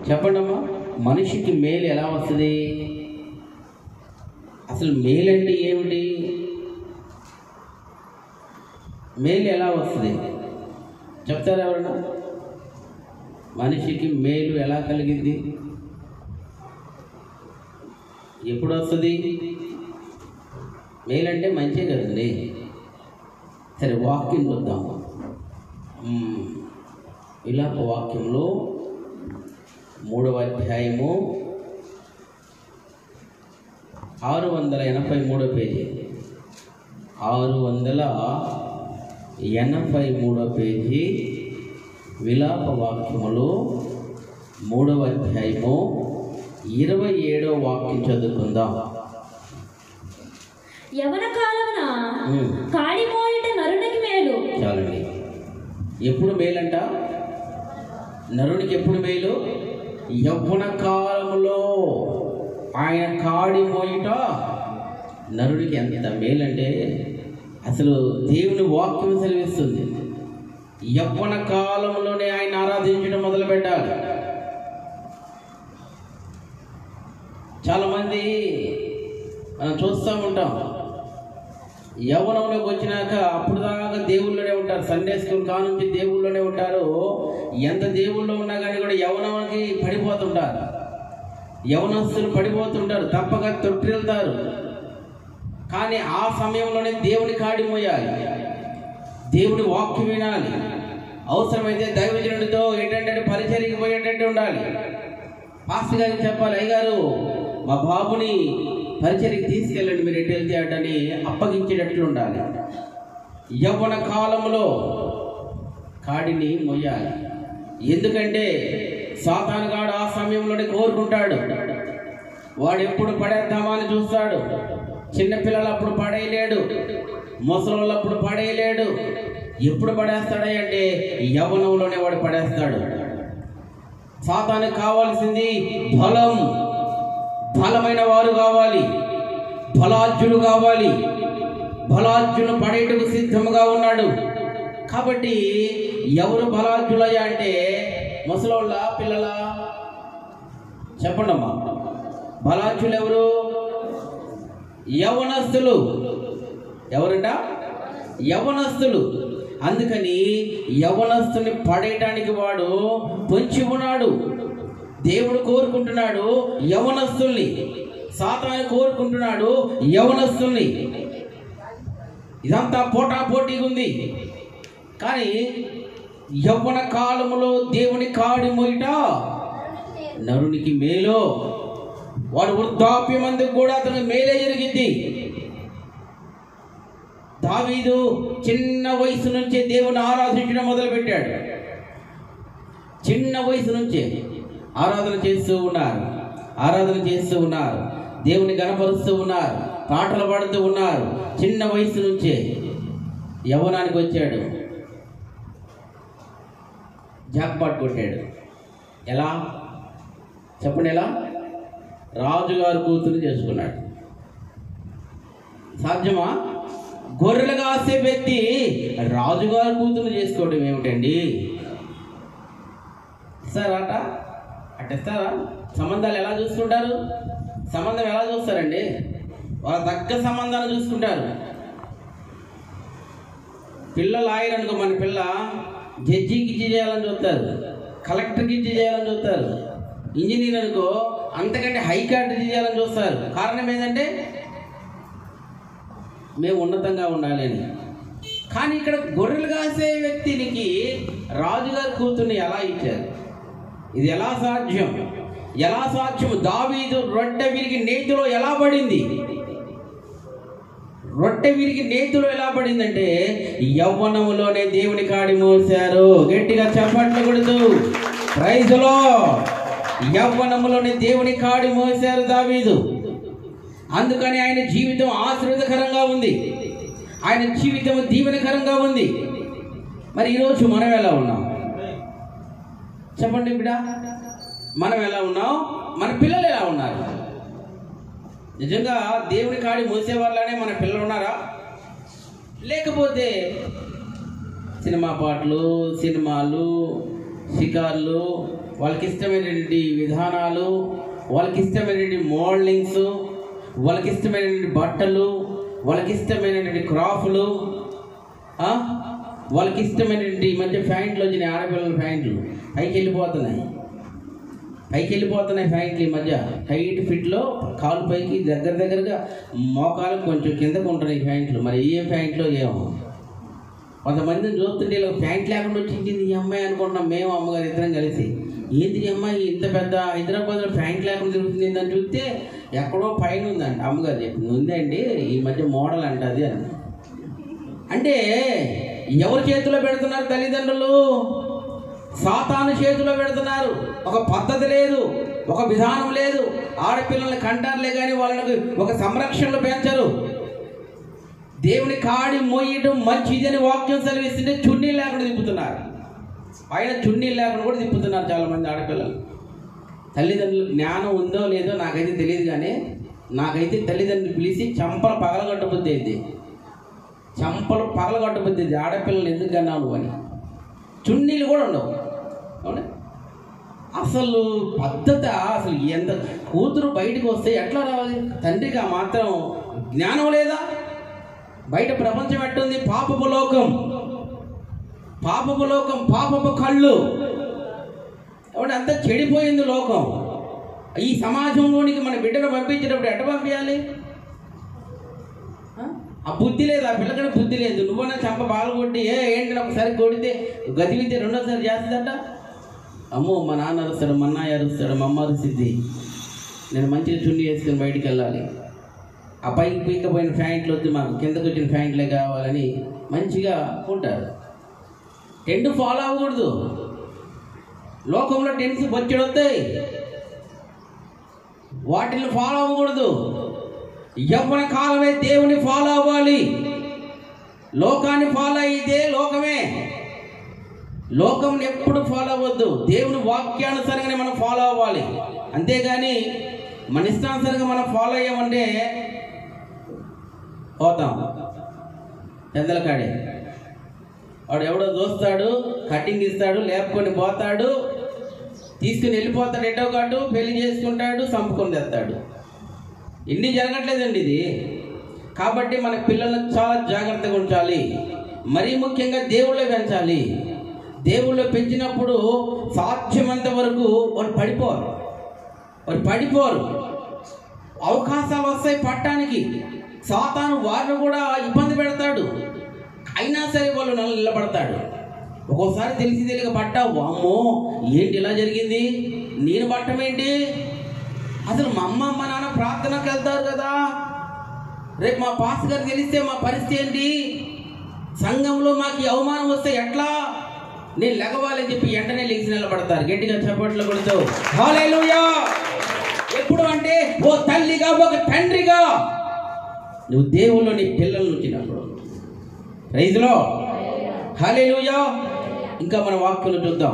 చెప్పండమ్మా, మనిషికి మేలు ఎలా వస్తుంది? అసలు మేలు అంటే ఏమిటి? మేలు ఎలా వస్తుంది చెప్తారా ఎవరన్నా? మనిషికి మేలు ఎలా కలిగింది? ఎప్పుడు వస్తుంది? మేలు అంటే మంచే కదండి. సరే, వాక్యం చూద్దాం. విలాప వాక్యంలో 3వ అధ్యాయము 683 పేజీ, 683 పేజీ విలాప వాక్యములో 3వ అధ్యాయము 27వ వాక్యం చదువుకుందాం. యవన కాలమున కాడి మోయుట నరునికి మేలు. చాలండి. ఎప్పుడు మేలంట? నరునికి ఎప్పుడు మేలు? యవ్వన కాలములో ఆయన కాడి మోయుట నరుడికి ఎంత మేలంటే, అసలు దేవుని వాక్యం సెలవిస్తుంది, యవ్వన కాలంలోనే ఆయన ఆరాధించడం మొదలు పెట్టాలి. చాలామంది మనం చూస్తూ ఉంటాం, యవ్వనంలోకి వచ్చినాక అప్పుడు దాకా దేవుళ్ళలోనే ఉంటారు. సండే స్కూల్ కానుంచి దేవుళ్ళలోనే ఉంటారు. ఎంత దేవుళ్ళో ఉన్నా కానీ కూడా యవ్వనానికి పడిపోతుంటారు. యవ్వనస్తులు పడిపోతుంటారు, తప్పక తొట్టిల్తారు. కానీ ఆ సమయంలోనే దేవుని కాడి మోయాలి, దేవుని వాక్యం వినాలి. అవసరమైతే దైవజనుడితో ఏంటంటే పరిచర్యకి పోయేటట్టు ఉండాలి. పాస్టర్ గారికి చెప్పాలి, అయ్యగారు మా బాబుని పరిచర్యకి తీసుకెళ్ళండి, మీరు ఎటు వెళ్తే అటని అప్పగించేటట్లు ఉండాలి. యవ్వన కాలంలో కాడిని మొయ్యాలి. ఎందుకంటే సాతానుగాడు ఆ సమయంలోనే కోరుకుంటాడు. వాడు ఎప్పుడు పడేద్దామని చూస్తాడు. చిన్నపిల్లలు అప్పుడు పడేయలేడు, ముసలోళ్ళు అప్పుడు పడేయలేడు. ఎప్పుడు పడేస్తాడంటే యవ్వనంలోనే వాడు పడేస్తాడు. సాతానుకు కావాల్సింది బలం, బలమైన వారు కావాలి, బలార్జును కావాలి. బలార్జును పడేటకు సిద్ధముగా ఉన్నాడు. కాబట్టి ఎవరు బలార్జులయ్యా అంటే ముసలోళ్ళ పిల్లల? చెప్పండమ్మా, బలార్జులు ఎవరు? యవ్వనస్తులు. ఎవరంట? యవ్వనస్తులు. అందుకని యవ్వనస్తుని పడేయటానికి వాడు పొంచి ఉన్నాడు. దేవుడు కోరుకుంటున్నాడు యవ్వనస్తుల్ని, సాతాను కోరుకుంటున్నాడు యవ్వనస్తుల్ని. ఇదంతా పోటాపోటీగా ఉంది. కానీ యవ్వన కాలములో దేవుని కాడి మోయిట నరునికి మేలు. వాడు వృద్ధాప్యమందుకు కూడా అతనికి మేలే జరిగింది. దావీదు చిన్న వయసు నుంచే దేవుని ఆరాధించడం మొదలుపెట్టాడు. చిన్న వయసు నుంచే ఆరాధన చేస్తూ ఉన్నారు, దేవుని గణపరుస్తూ ఉన్నారు, పాటలు పాడుతూ ఉన్నారు. చిన్న వయసు నుంచే యవ్వనానికి వచ్చాడు, జాక్పాట్ కొట్టాడు. ఎలా చెప్పండి? ఎలా? రాజుగారు కూతురు చేసుకున్నాడు. సాధ్యమా? గొర్రెలు కాసే వ్యక్తి రాజుగారు కూతురు చేసుకోవడం ఏమిటండి? ఇస్తారా అట్టిస్తారా? సంబంధాలు ఎలా చూసుకుంటారు? సంబంధం ఎలా చూస్తారండి? వాళ్ళ తగ్గ సంబంధాలు చూసుకుంటారు. పిల్లలు ఆయననుకో, మన పిల్ల జడ్జికి ఇచ్చి చేయాలని చూస్తారు, కలెక్టర్కి ఇచ్చి చేయాలని చూస్తారు. ఇంజనీర్ అనుకో అంతకంటే హైకోర్టు చేయాలని చూస్తారు. కారణం ఏంటంటే మేము ఉన్నతంగా ఉండాలని. కానీ ఇక్కడ గొర్రెలు కాసే వ్యక్తికి రాజుగారి కూతుర్ని ఎలా ఇచ్చారు? ఇది ఎలా సాధ్యం? దావీదు రొట్టె విరిగి నేతిలో ఎలా పడింది? రొట్టె విరిగి నేతిలో ఎలా పడిందంటే యవ్వనములోనే దేవుని కాడి మోసారు. గట్టిగా చప్పట్లు కొడుతూ ప్రైజ్ లార్డ్. యవ్వనములోనే దేవుని కాడి మోసారు దావీదు. అందుకని ఆయన జీవితం ఆశీర్వాదకరంగా ఉంది, ఆయన జీవితం దీవెనకరంగా ఉంది. మరి ఈరోజు మనం ఎలా ఉన్నాం చెప్పండి బిడ్డ? మనం ఎలా ఉన్నాం? మన పిల్లలు ఎలా ఉన్నారు? నిజంగా దేవుని కాడి మోసేవాళ్ళనే మన పిల్లలు ఉన్నారా? లేకపోతే సినిమా పాటలు, సినిమాలు, షికార్లు, వాళ్ళకి ఇష్టమైనటువంటి విధానాలు, వాళ్ళకి ఇష్టమైనటువంటి మోడలింగ్స్, వాళ్ళకి ఇష్టమైనటువంటి బట్టలు, వాళ్ళకి ఇష్టమైనటువంటి క్రాఫ్లు, వాళ్ళకి ఇష్టమైనటువంటి ఈ మధ్య ప్యాంట్లు వచ్చినాయి. ఆడపిల్లల ప్యాంట్లు పైకి వెళ్ళిపోతున్నాయి ప్యాంట్లు ఈ మధ్య టైట్ ఫిట్లో, కాలు పైకి దగ్గరగా మోకాలు కొంచెం కిందకు ఉంటున్నాయి ప్యాంట్లు. మరి ఏ ప్యాంట్లో ఏమో కొంతమందిని చూస్తుంటే ఇలా ప్యాంట్ లేకుండా వచ్చింది ఈ అమ్మాయి అనుకుంటున్నాం మేము, అమ్మగారు ఇద్దరం కలిసి. ఏంటి ఈ అమ్మాయి ఇంత పెద్ద హైదరాబాద్లో ప్యాంట్ లేకుండా తిరుగుతుంది ఏంటని చూస్తే ఎక్కడో పైన ఉందంట. అమ్మగారు చెప్పింది ఉందండి ఈ మధ్య మోడల్ అంట అది అని. అంటే ఎవరి చేతిలో పెడుతున్నారు తల్లిదండ్రులు? సాతాను చేతిలో పెడుతున్నారు. ఒక పద్ధతి లేదు, ఒక విధానం లేదు. ఆడపిల్లల్ని కంటారులే కానీ వాళ్ళకి ఒక సంరక్షణలో పెంచరు. దేవుని కాడి మోయడం మంచిదని వాక్యం సెలవిస్తుంటే చున్నీ లేకుండా తిప్పుతున్నారు. పైన చున్నీ లేకుండా కూడా తిప్పుతున్నారు చాలామంది ఆడపిల్లలు. తల్లిదండ్రులకు జ్ఞానం ఉందో లేదో నాకైతే తెలియదు, కానీ నాకైతే తల్లిదండ్రులు పిలిచి చంపలు పగలగొట్టబుద్ది ఆడపిల్లలు ఎందుకు కన్నావు నువ్వు అని. చున్నీలు కూడా ఉండవు. అవునా? అసలు పద్ధత, అసలు ఎంత కూతురు బయటకు వస్తే ఎట్లా రావాలి? తండ్రికి ఆ మాత్రం జ్ఞానం లేదా? బయట ప్రపంచం ఎట్టుంది? పాపపు లోకం, పాపపు కళ్ళు. కాబట్టి అంతా చెడిపోయింది లోకం. ఈ సమాజంలోనికి మన బిడ్డను పంపించేటప్పుడు ఎట్ట పంపించాలి? ఆ బుద్ధి లేదు, ఆ పిల్లకడ బుద్ధి లేదు. నువ్వన్నా చంప బాగా కొట్టి ఏంటి ఒకసారి కొడితే గదివితే రెండోసారి చేస్తుందట. అమ్మో మా నాన్న అరుస్తాడు, మా అన్నయ్య అరుస్తాడు, మా అమ్మ అరుస్తుంది, నేను మంచిగా చున్నీ వేసుకొని బయటికి వెళ్ళాలి. ఆ పైకి పీకపోయిన ప్యాంట్లు వద్దు, మాకు కిందకు వచ్చిన ప్యాంట్లే కావాలని మంచిగా ఉంటారు. టెంట్ ఫాలో అవ్వకూడదు. లోకంలో టెంట్స్ బొచ్చెడు వస్తాయి, వాటిని ఫాలో అవ్వకూడదు. యవ్వన కాలమే దేవుని ఫాలో అవ్వాలి. లోకాన్ని ఫాలో అయితే లోకమే. లోకం ఎప్పుడు ఫాలో అవ్వద్దు. దేవుని వాక్యానుసారంగానే మనం ఫాలో అవ్వాలి. అంతేగాని మన ఇష్టానుసారంగా మనం ఫాలో అయ్యామంటే పోతాం పెద్దల కాడే. వాడు ఎవడో చూస్తాడు, కటింగ్ ఇస్తాడు, లేపుకొని పోతాడు, తీసుకుని వెళ్ళిపోతాడు, ఎటో కాటు పెళ్లి చేసుకుంటాడు, చంపుకొని తెస్తాడు. ఇన్ని జరగట్లేదండి ఇది. కాబట్టి మన పిల్లలను చాలా జాగ్రత్తగా ఉంచాలి. మరీ ముఖ్యంగా దేవుళ్ళే పెంచాలి. దేవుళ్ళు పెంచినప్పుడు సాధ్యమంత వరకు వారు పడిపోరు. అవకాశాలు వస్తాయి పట్టడానికి. సాతాను వారిని కూడా ఇబ్బంది పెడతాడు, అయినా సరే వాళ్ళు నిలబడతాడు. ఒక్కోసారి తెలియక పట్టావు, అమ్మో ఏంటి ఇలా జరిగింది, నేను పట్టమేంటి, అసలు మా అమ్మ మా నాన్న ప్రార్థనకు వెళ్తారు కదా, రేపు మా పాస్ గారు తెలిస్తే మా పరిస్థితి ఏంటి, సంఘంలో మాకు అవమానం వస్తే ఎట్లా, నేను లెగవాలని చెప్పి వెంటనే లేచి నిలబడతారు. గట్టిగా చప్పట్లు కొడతావు హల్లెలూయా. ఎప్పుడు అంటే ఓ తల్లిగా, ఒక తండ్రిగా నువ్వు దేవుళ్ళు నీ పిల్లలను ఉంచినప్పుడు. ప్రైజ్ లార్డ్, హల్లెలూయా. ఇంకా మన వాక్యాలు చూద్దాం.